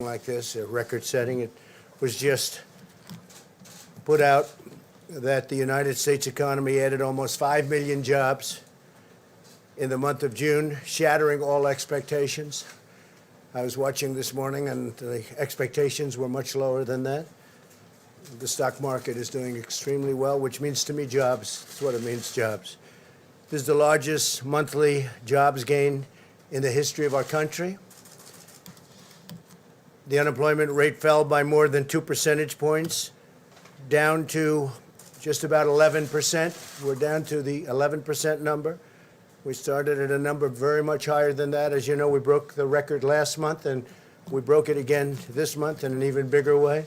like this, record-setting. It was just put out that the United States economy added almost 5 million jobs in the month of June, shattering all expectations. I was watching this morning, and the expectations were much lower than that. The stock market is doing extremely well, which means to me jobs. That's what it means, jobs. This is the largest monthly jobs gain in the history of our country. The unemployment rate fell by more than 2 percentage points, down to just about 11%. We're down to the 11% number. We started at a number very much higher than that. As you know, we broke the record last month, and we broke it again this month in an even bigger way.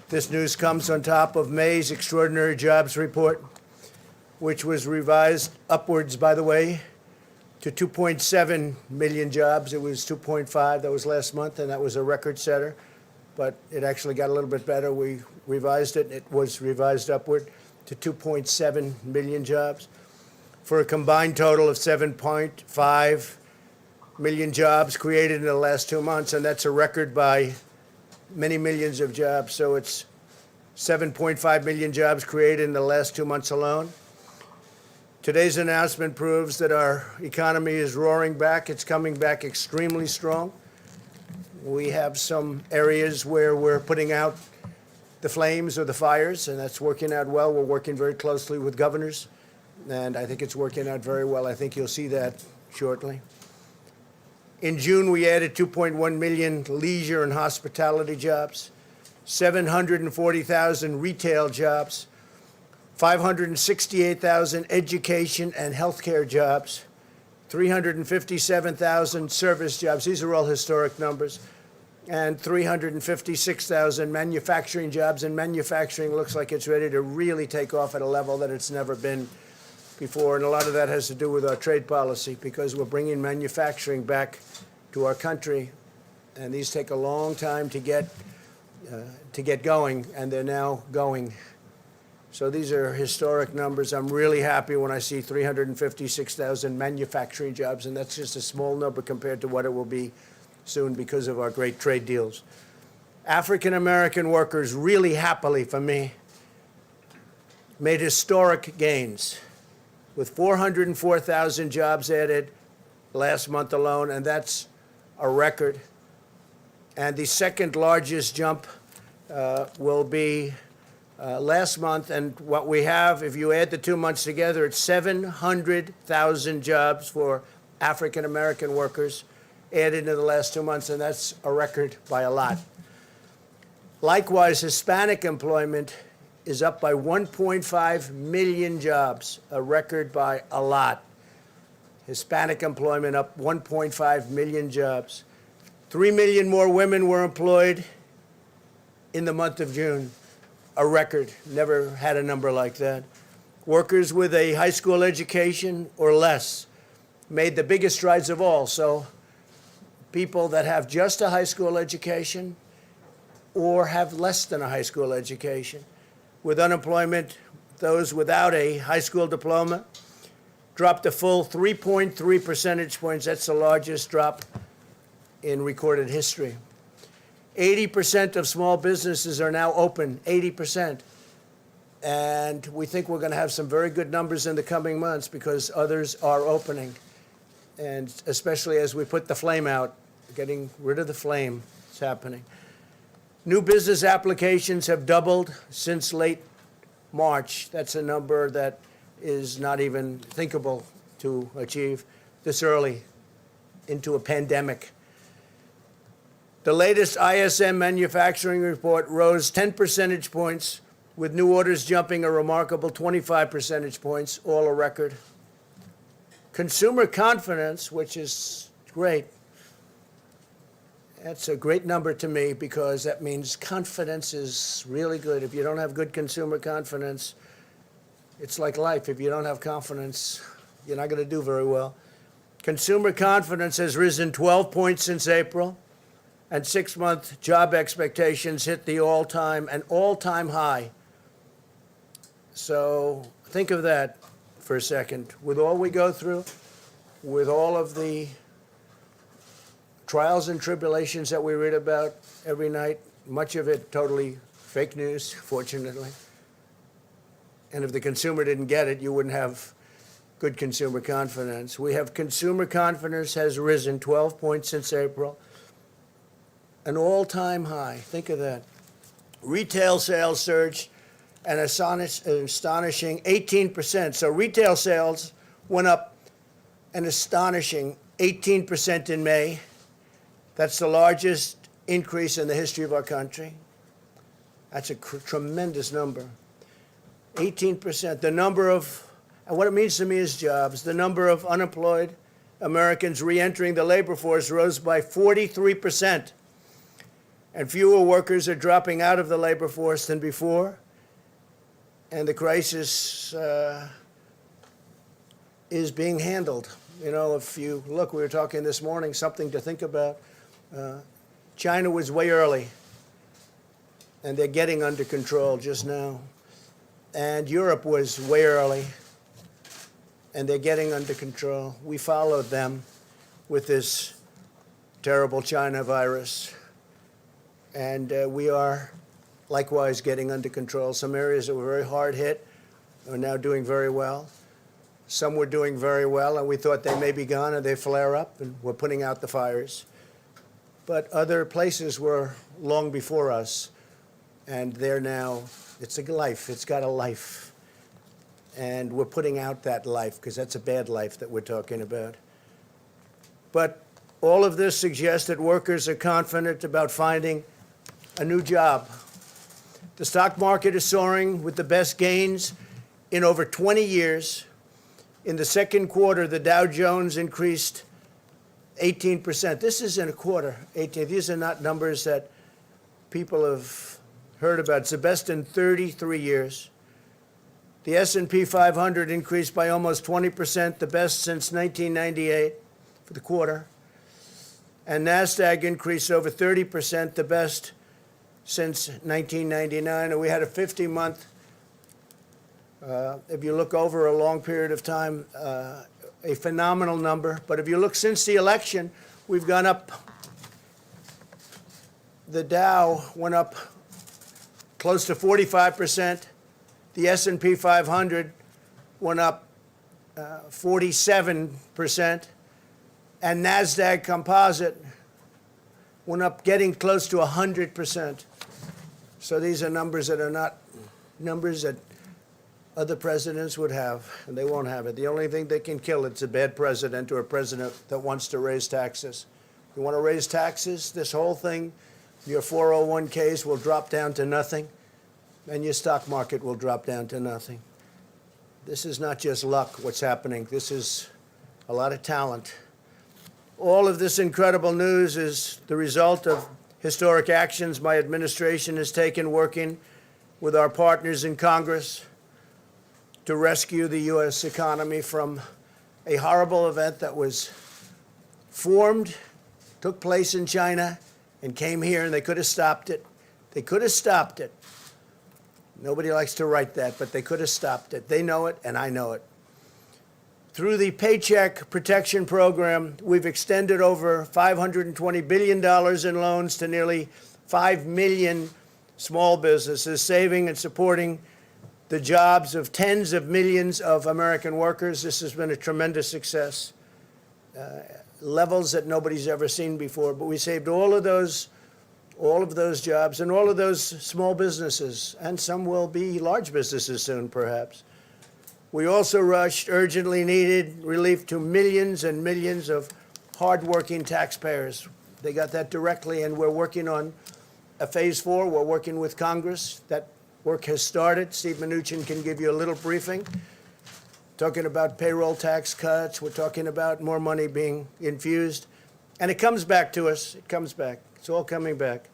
This news comes on top of May's extraordinary jobs report, which was revised upwards, by the way, to 2.7 million jobs. It was 2.5, that was last month, and that was a record setter. But it actually got a little bit better. We revised it. It was revised upward to 2.7 million jobs, for a combined total of 7.5 million jobs created in the last 2 months, and that's a record by many millions of jobs. So it's 7.5 million jobs created in the last 2 months alone. Today's announcement proves that our economy is roaring back. It's coming back extremely strong. We have some areas where we're putting out the flames or the fires, and that's working out well. We're working very closely with governors, and I think it's working out very well. I think you'll see that shortly. In June, we added 2.1 million leisure and hospitality jobs, 740,000 retail jobs, 568,000 education and healthcare jobs, 357,000 service jobs. These are all historic numbers. And 356,000 manufacturing jobs. And manufacturing looks like it's ready to really take off at a level that it's never been before. And a lot of that has to do with our trade policy, because we're bringing manufacturing back to our country. And these take a long time to get going, and they're now going. So these are historic numbers. I'm really happy when I see 356,000 manufacturing jobs, and that's just a small number compared to what it will be soon because of our great trade deals. African-American workers, really happily for me, made historic gains, with 404,000 jobs added last month alone, and that's a record. And the second largest jump will be last month, and what we have, if you add the 2 months together, it's 700,000 jobs for African-American workers added in the last 2 months, and that's a record by a lot. Likewise, Hispanic employment is up by 1.5 million jobs, a record by a lot. Hispanic employment up 1.5 million jobs. 3 million more women were employed in the month of June, a record. Never had a number like that. Workers with a high school education or less made the biggest strides of all. So people that have just a high school education or have less than a high school education. With unemployment, those without a high school diploma dropped a full 3.3 percentage points. That's the largest drop in recorded history. 80% of small businesses are now open, 80%. And we think we're going to have some very good numbers in the coming months because others are opening. And especially as we put the flame out, getting rid of the flame, it's happening. New business applications have doubled since late March. That's a number that is not even thinkable to achieve this early into a pandemic. The latest ISM manufacturing report rose 10 percentage points, with new orders jumping a remarkable 25 percentage points, all a record. Consumer confidence, which is great, that's a great number to me because that means confidence is really good. If you don't have good consumer confidence, it's like life. If you don't have confidence, you're not going to do very well. Consumer confidence has risen 12 points since April, and 6-month job expectations hit the all-time high. So think of that for a second. With all we go through, with all of the trials and tribulations that we read about every night, much of it totally fake news, fortunately. And if the consumer didn't get it, you wouldn't have good consumer confidence. We have consumer confidence has risen 12 points since April, an all-time high. Think of that. Retail sales surged an astonishing 18%. So retail sales went up an astonishing 18% in May. That's the largest increase in the history of our country. That's a tremendous number. 18%. The number of, and what it means to me is jobs, the number of unemployed Americans re-entering the labor force rose by 43%. And fewer workers are dropping out of the labor force than before. And the crisis is being handled. You know, if you look, we were talking this morning, something to think about. China was way early, and they're getting under control just now. And Europe was way early, and they're getting under control. We followed them with this terrible China virus. And we are likewise getting under control. Some areas that were very hard hit are now doing very well. Some were doing very well, and we thought they may be gone, and they flare up, and we're putting out the fires. But other places were long before us, and they're now, it's a life. It's got a life. And we're putting out that life, because that's a bad life that we're talking about. But all of this suggests that workers are confident about finding a new job. The stock market is soaring with the best gains in over 20 years. In the second quarter, the Dow Jones increased 18%. This is in a quarter, 18. These are not numbers that people have heard about. It's the best in 33 years. The S&P 500 increased by almost 20%, the best since 1998 for the quarter. And NASDAQ increased over 30%, the best since 1999, and we had a 50-month, if you look over a long period of time, a phenomenal number. But if you look since the election, we've gone up. The Dow went up close to 45%. The S&P 500 went up 47%. And NASDAQ Composite went up getting close to 100%. So these are numbers that are not numbers that other presidents would have, and they won't have it. The only thing they can kill it's a bad president or a president that wants to raise taxes. You want to raise taxes, this whole thing, your 401ks will drop down to nothing, and your stock market will drop down to nothing. This is not just luck, what's happening. This is a lot of talent. All of this incredible news is the result of historic actions my administration has taken working with our partners in Congress to rescue the U.S. economy from a horrible event that was formed, took place in China, and came here, and they could have stopped it. They could have stopped it. Nobody likes to write that, but they could have stopped it. They know it, and I know it. Through the Paycheck Protection Program, we've extended over $520 billion in loans to nearly 5 million small businesses, saving and supporting the jobs of tens of millions of American workers. This has been a tremendous success, levels that nobody's ever seen before. But we saved all of those jobs and all of those small businesses, and some will be large businesses soon, perhaps. We also rushed urgently needed relief to millions and millions of hardworking taxpayers. They got that directly, and we're working on a phase 4. We're working with Congress. That work has started. Steve Mnuchin can give you a little briefing. Talking about payroll tax cuts. We're talking about more money being infused. And it comes back to us. It comes back. It's all coming back.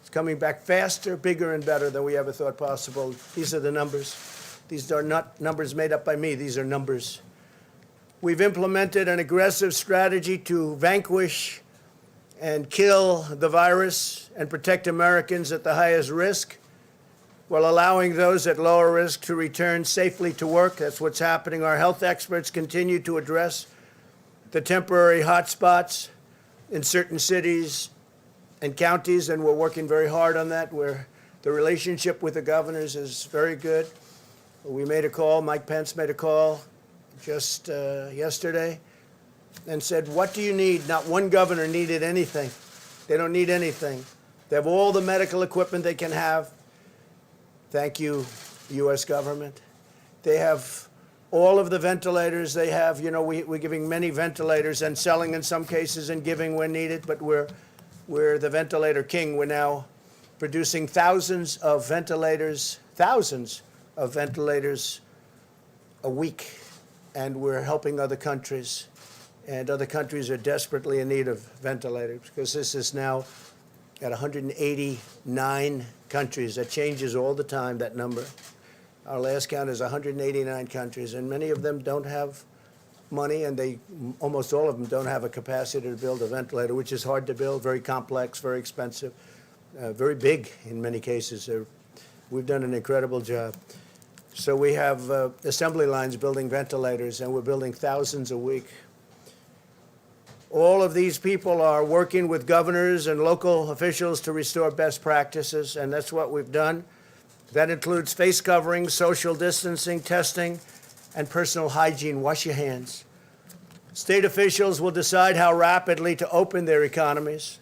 It's coming back faster, bigger, and better than we ever thought possible. These are the numbers. These are not numbers made up by me. These are numbers. We've implemented an aggressive strategy to vanquish and kill the virus and protect Americans at the highest risk while allowing those at lower risk to return safely to work. That's what's happening. Our health experts continue to address the temporary hotspots in certain cities and counties, and we're working very hard on that, where the relationship with the governors is very good. We made a call, Mike Pence made a call just yesterday and said, what do you need? Not one governor needed anything. They don't need anything. They have all the medical equipment they can have. Thank you, U.S. government. They have all of the ventilators they have. You know, we're giving many ventilators and selling in some cases and giving when needed, but we're the ventilator king. We're now producing thousands of ventilators a week, and we're helping other countries. And other countries are desperately in need of ventilators, because this is now at 189 countries. That changes all the time, that number. Our last count is 189 countries, and many of them don't have money, and almost all of them don't have a capacity to build a ventilator, which is hard to build, very complex, very expensive, very big in many cases. We've done an incredible job. So we have assembly lines building ventilators, and we're building thousands a week. All of these people are working with governors and local officials to restore best practices, and that's what we've done. That includes face coverings, social distancing, testing, and personal hygiene. Wash your hands. State officials will decide how rapidly to open their economies.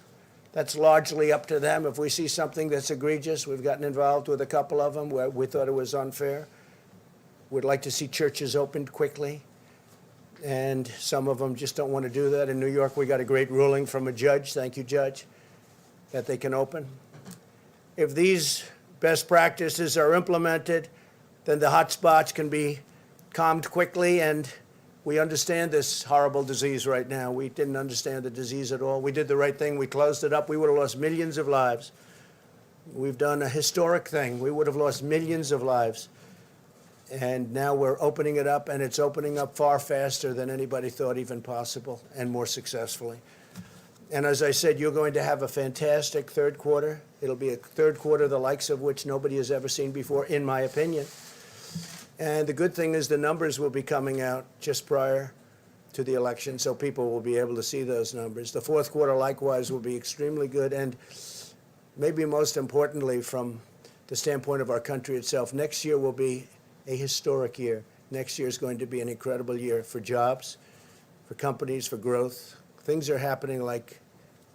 That's largely up to them. If we see something that's egregious, we've gotten involved with a couple of them where we thought it was unfair. We'd like to see churches opened quickly, and some of them just don't want to do that. In New York, we got a great ruling from a judge, thank you, Judge, that they can open. If these best practices are implemented, then the hot spots can be calmed quickly, and we understand this horrible disease right now. We didn't understand the disease at all. We did the right thing. We closed it up. We would have lost millions of lives. We've done a historic thing. We would have lost millions of lives. And now we're opening it up, and it's opening up far faster than anybody thought even possible, and more successfully. And as I said, you're going to have a fantastic third quarter. It'll be a third quarter the likes of which nobody has ever seen before, in my opinion. And the good thing is the numbers will be coming out just prior to the election, so people will be able to see those numbers. The fourth quarter, likewise, will be extremely good, and maybe most importantly, from the standpoint of our country itself, next year will be a historic year. Next year is going to be an incredible year for jobs, for companies, for growth. Things are happening like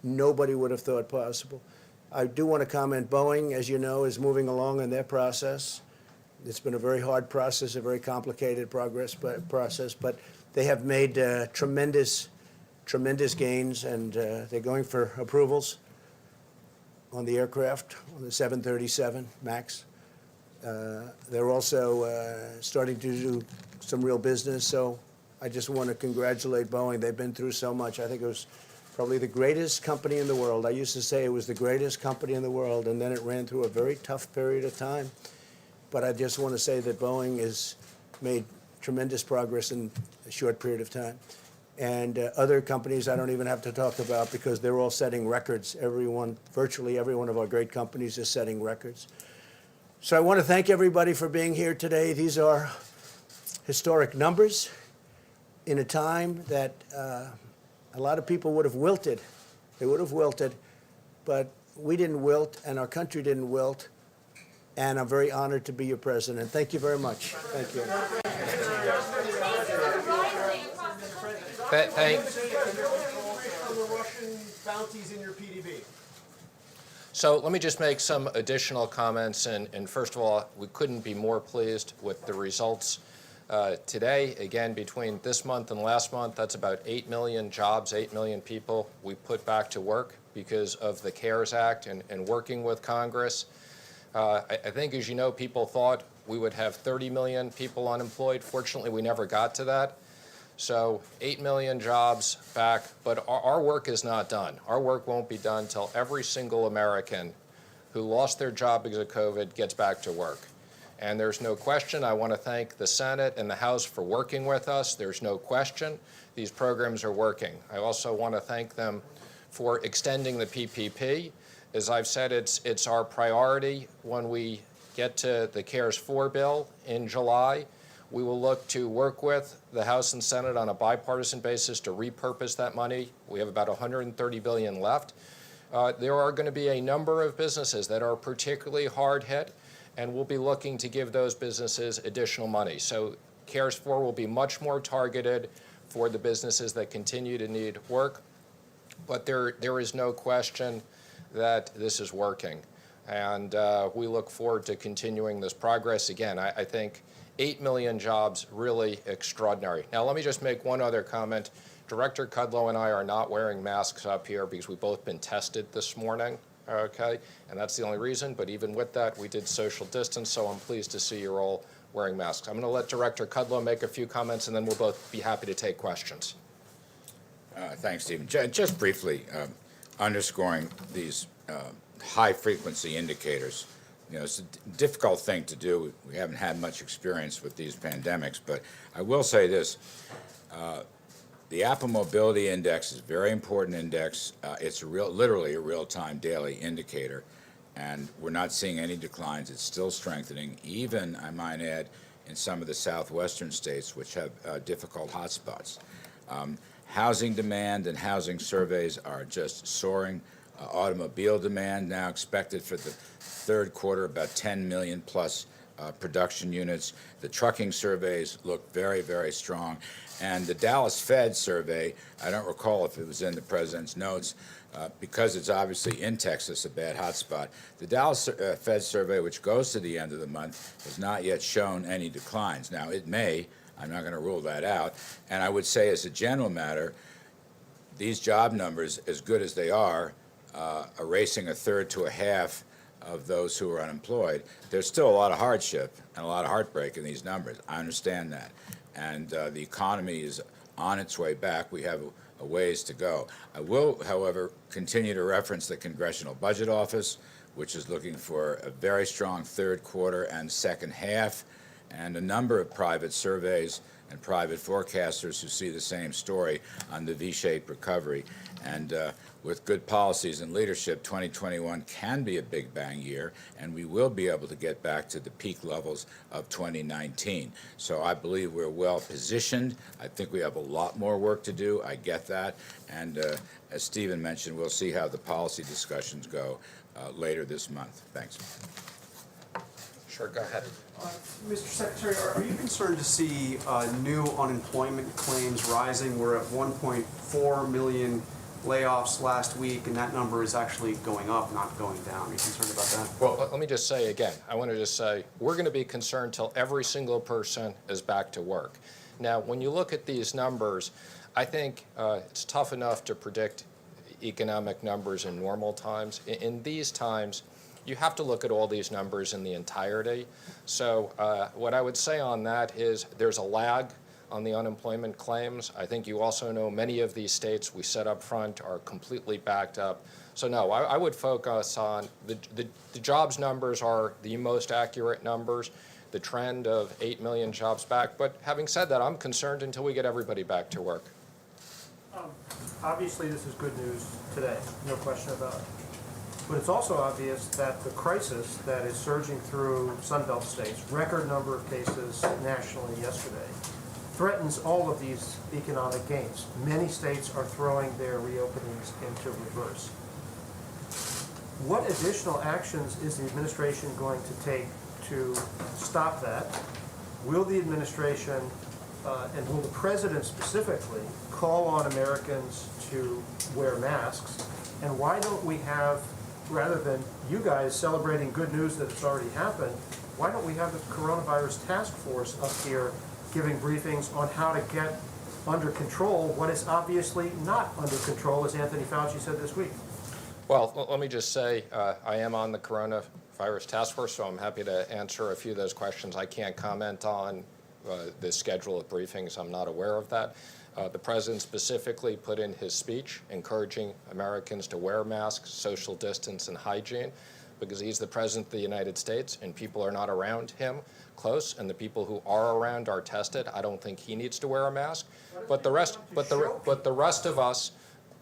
nobody would have thought possible. I do want to comment, Boeing, as you know, is moving along in their process. It's been a very hard process, a very complicated process, but they have made tremendous gains, and they're going for approvals on the aircraft, on the 737 MAX. They're also starting to do some real business, so I just want to congratulate Boeing. They've been through so much. I think it was probably the greatest company in the world. I used to say it was the greatest company in the world, and then it ran through a very tough period of time. But I just want to say that Boeing has made tremendous progress in a short period of time. And other companies I don't even have to talk about, because they're all setting records. Virtually every one of our great companies is setting records. So I want to thank everybody for being here today. These are historic numbers in a time that a lot of people would have wilted. They would have wilted, but we didn't wilt, and our country didn't wilt. And I'm very honored to be your president. Thank you very much. Thank you. Bounties in your PDB. So let me just make some additional comments. And first of all, we couldn't be more pleased with the results today. Again, between this month and last month, that's about 8 million jobs, 8 million people we put back to work because of the CARES Act and working with Congress. I think, as you know, people thought we would have 30 million people unemployed. Fortunately, we never got to that. So 8 million jobs back, but our work is not done. Our work won't be done until every single American who lost their job because of COVID gets back to work. And there's no question, I want to thank the Senate and the House for working with us. There's no question these programs are working. I also want to thank them for extending the PPP. As I've said, it's our priority when we get to the CARES 4 bill in July. We will look to work with the House and Senate on a bipartisan basis to repurpose that money. We have about $130 billion left. There are going to be a number of businesses that are particularly hard hit, and we'll be looking to give those businesses additional money. So CARES 4 will be much more targeted for the businesses that continue to need work. But there is no question that this is working. And we look forward to continuing this progress. Again, I think 8 million jobs, really extraordinary. Now, let me just make one other comment. Director Kudlow and I are not wearing masks up here because we've both been tested this morning, okay? And that's the only reason. But even with that, we did social distance, so I'm pleased to see you're all wearing masks. I'm going to let Director Kudlow make a few comments, and then we'll both be happy to take questions. Thanks, Stephen. Just briefly, underscoring these high-frequency indicators. You know, it's a difficult thing to do. We haven't had much experience with these pandemics, but I will say this. The Apple Mobility Index is a very important index. It's literally a real-time daily indicator, and we're not seeing any declines. It's still strengthening, even, I might add, in some of the southwestern states, which have difficult hotspots. Housing demand and housing surveys are just soaring. Automobile demand now expected for the third quarter, about 10 million plus production units. The trucking surveys look very, very strong. And the Dallas Fed survey, I don't recall if it was in the president's notes, because it's obviously in Texas, a bad hotspot. The Dallas Fed survey, which goes to the end of the month, has not yet shown any declines. Now, it may. I'm not going to rule that out. And I would say, as a general matter, these job numbers, as good as they are, erasing a third to a half of those who are unemployed, there's still a lot of hardship and a lot of heartbreak in these numbers. I understand that. And the economy is on its way back. We have a ways to go. I will, however, continue to reference the Congressional Budget Office, which is looking for a very strong third quarter and second half, and a number of private surveys and private forecasters who see the same story on the V-shaped recovery. And with good policies and leadership, 2021 can be a big bang year, and we will be able to get back to the peak levels of 2019. So I believe we're well positioned. I think we have a lot more work to do. I get that. And as Stephen mentioned, we'll see how the policy discussions go later this month. Thanks. Sure, go ahead. Mr. Secretary, are you concerned to see new unemployment claims rising? We're at 1.4 million layoffs last week, and that number is actually going up, not going down. Are you concerned about that? Well, let me just say again, I want to just say, we're going to be concerned till every single person is back to work. Now, when you look at these numbers, I think it's tough enough to predict economic numbers in normal times. In these times, you have to look at all these numbers in the entirety. So what I would say on that is there's a lag on the unemployment claims. I think you also know many of these states we set up front are completely backed up. So no, I would focus on the jobs numbers are the most accurate numbers, the trend of 8 million jobs back. But having said that, I'm concerned until we get everybody back to work. Obviously, this is good news today, no question about it. But it's also obvious that the crisis that is surging through Sunbelt states, record number of cases nationally yesterday, threatens all of these economic gains. Many states are throwing their reopenings into reverse. What additional actions is the administration going to take to stop that? Will the administration, and will the president specifically, call on Americans to wear masks? And why don't we have, rather than you guys celebrating good news that it's already happened, why don't we have the coronavirus task force up here giving briefings on how to get under control what is obviously not under control, as Anthony Fauci said this week? Well, let me just say, I am on the coronavirus task force, so I'm happy to answer a few of those questions. I can't comment on the schedule of briefings. I'm not aware of that. The president specifically put in his speech encouraging Americans to wear masks, social distance, and hygiene, because he's the president of the United States and people are not around him close, and the people who are around are tested. I don't think he needs to wear a mask, but the rest of us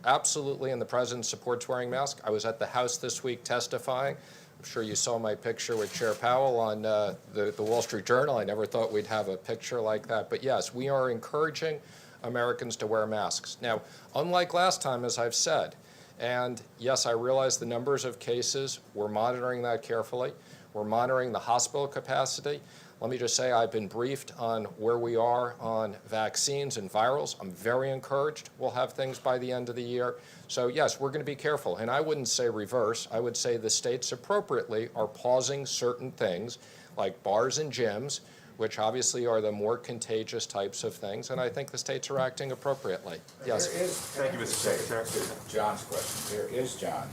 absolutely, and the president supports wearing masks. I was at the House this week testifying. sure you saw my picture with Chair Powell on the Wall Street Journal. I never thought we'd have a picture like that. But yes, we are encouraging Americans to wear masks. Now, unlike last time, as I've said, and yes, I realize the numbers of cases, we're monitoring that carefully. We're monitoring the hospital capacity. Let me just say I've been briefed on where we are on vaccines and virals. I'm very encouraged we'll have things by the end of the year. So yes, we're going to be careful. And I wouldn't say reverse. I would say the states appropriately are pausing certain things like bars and gyms, which obviously are the more contagious types of things. And I think the states are acting appropriately. Yes. Thank you, Mr. Secretary. John's question. There is John.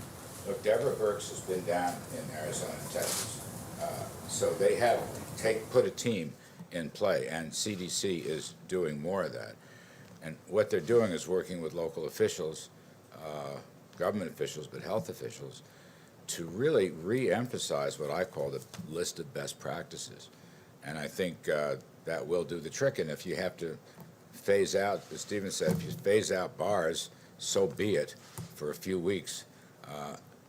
Look, Deborah Birx has been down in Arizona and Texas. So they have put a team in play, and CDC is doing more of that. And what they're doing is working with local officials, government officials, but health officials, to really re-emphasize what I call the list of best practices. And I think that will do the trick. And if you have to phase out, as Stephen said, if you phase out bars, so be it for a few weeks.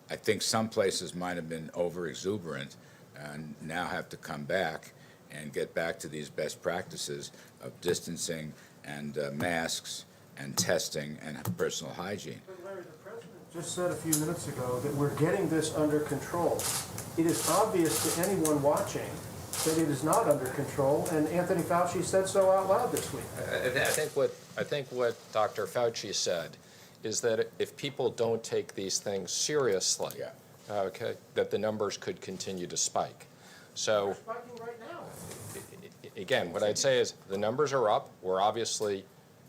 I think some places might have been over-exuberant and now have to come back and get back to these best practices of distancing and masks and testing and personal hygiene. But Larry, the president just said a few minutes ago that we're getting this under control. It is obvious to anyone watching that it is not under control, and Anthony Fauci said so out loud this week. I think what Dr. Fauci said is that if people don't take these things seriously, Yeah. okay, that the numbers could continue to spike. So They're spiking right now. again, what I'd say is the numbers are up. We're obviously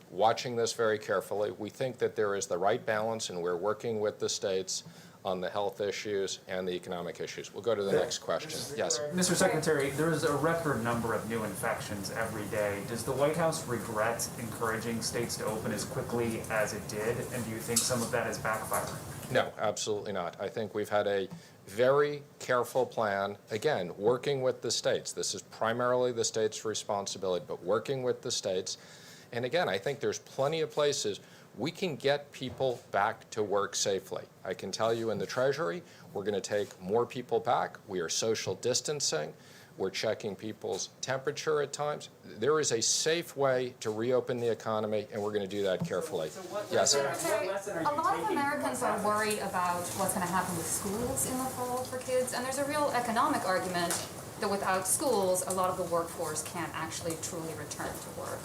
watching this very carefully. We think that there is the right balance, and we're working with the states on the health issues and the economic issues. We'll go to the next question. Yes. Mr. Secretary, there is a record number of new infections every day. Does the White House regret encouraging states to open as quickly as it did? And do you think some of that is backfiring? No, absolutely not. I think we've had a very careful plan, again, working with the states. This is primarily the states' responsibility, but working with the states. And again, I think there's plenty of places we can get people back to work safely. I can tell you in the Treasury, we're going to take more people back. We are social distancing. We're checking people's temperature at times. There is a safe way to reopen the economy, and we're going to do that carefully. Yes. Secretary, a lot of Americans are worried about what's going to happen with schools in the fall for kids, and there's a real economic argument that without schools, a lot of the workforce can't actually truly return to work.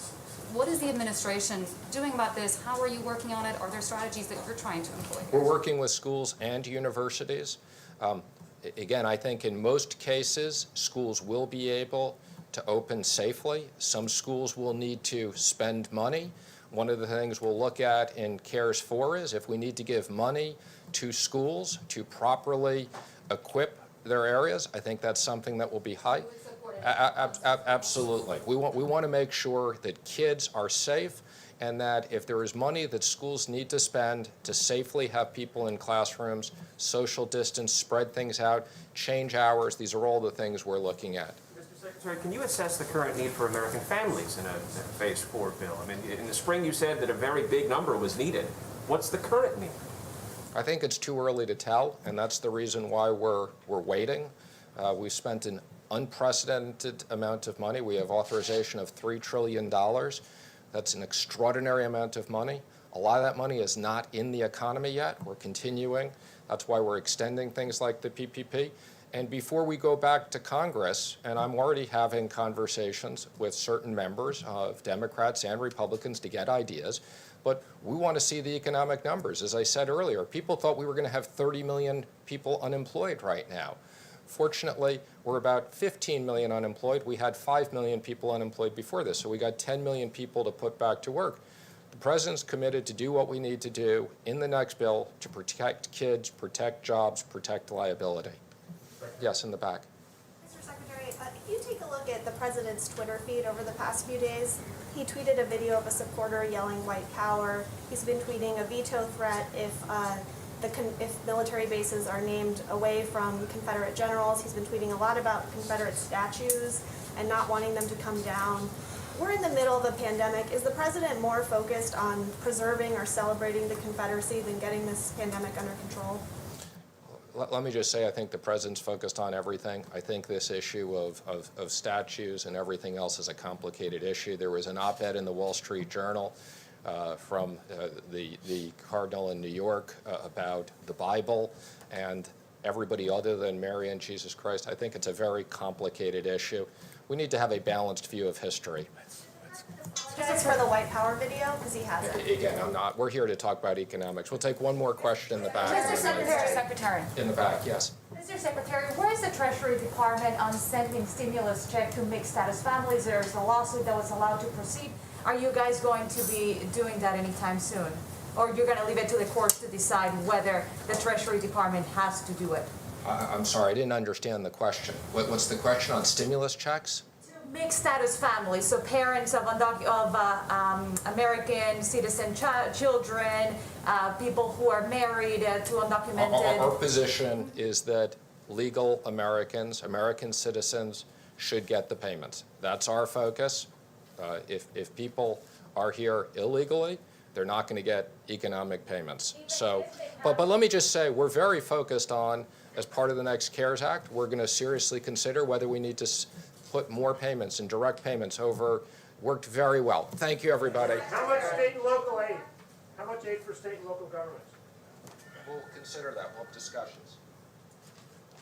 What is the administration doing about this? How are you working on it? Are there strategies that you're trying to employ? We're working with schools and universities. Again, I think in most cases, schools will be able to open safely. Some schools will need to spend money. One of the things we'll look at in CARES 4 is if we need to give money to schools to properly equip their areas. I think that's something that will be high. Absolutely. We want to make sure that kids are safe, and that if there is money that schools need to spend to safely have people in classrooms, social distance, spread things out, change hours, these are all the things we're looking at. Mr. Secretary, can you assess the current need for American families in a Phase 4 bill? I mean, in the spring you said that a very big number was needed. What's the current need? I think it's too early to tell, and that's the reason why we're waiting. We've spent an unprecedented amount of money. We have authorization of $3 trillion. That's an extraordinary amount of money. A lot of that money is not in the economy yet. We're continuing. That's why we're extending things like the PPP. And before we go back to Congress, and I'm already having conversations with certain members of Democrats and Republicans to get ideas, but we want to see the economic numbers. As I said earlier, people thought we were going to have 30 million people unemployed right now. Fortunately, we're about 15 million unemployed. We had 5 million people unemployed before this, so we got 10 million people to put back to work. The president's committed to do what we need to do in the next bill to protect kids, protect jobs, protect liability. Yes, in the back. Mr. Secretary, can you take a look at the president's Twitter feed over the past few days? He tweeted a video of a supporter yelling "White Power." He's been tweeting a veto threat if military bases are named away from Confederate generals. He's been tweeting a lot about Confederate statues and not wanting them to come down. We're in the middle of a pandemic. Is the president more focused on preserving or celebrating the Confederacy than getting this pandemic under control? let me just say, I think the president's focused on everything. I think this issue of statues and everything else is a complicated issue. There was an op-ed in the Wall Street Journal from the cardinal in New York about the Bible and everybody other than Mary and Jesus Christ. I think it's a very complicated issue. We need to have a balanced view of history. This is for the white power video, because he has it. Again, I'm not. We're here to talk about economics. We'll take one more question in the back. Mr. Secretary, In the back, yes. Mr. Secretary, where is the Treasury Department on sending stimulus check to mixed status families? There's a lawsuit that was allowed to proceed. Are you guys going to be doing that anytime soon? Or you're going to leave it to the courts to decide whether the Treasury Department has to do it? I'm sorry, I didn't understand the question. What's the question on stimulus checks? Mixed status families, so parents of American citizen children, people who are married to undocumented. Our position is that legal Americans, American citizens, should get the payments. That's our focus. If people are here illegally, they're not going to get economic payments. So, but let me just say, we're very focused on, as part of the next CARES Act, we're going to seriously consider whether we need to put more payments and direct payments over. Worked very well. Thank you, everybody. How much state and local aid? How much aid for state and local governments? We'll consider that. We'll have discussions.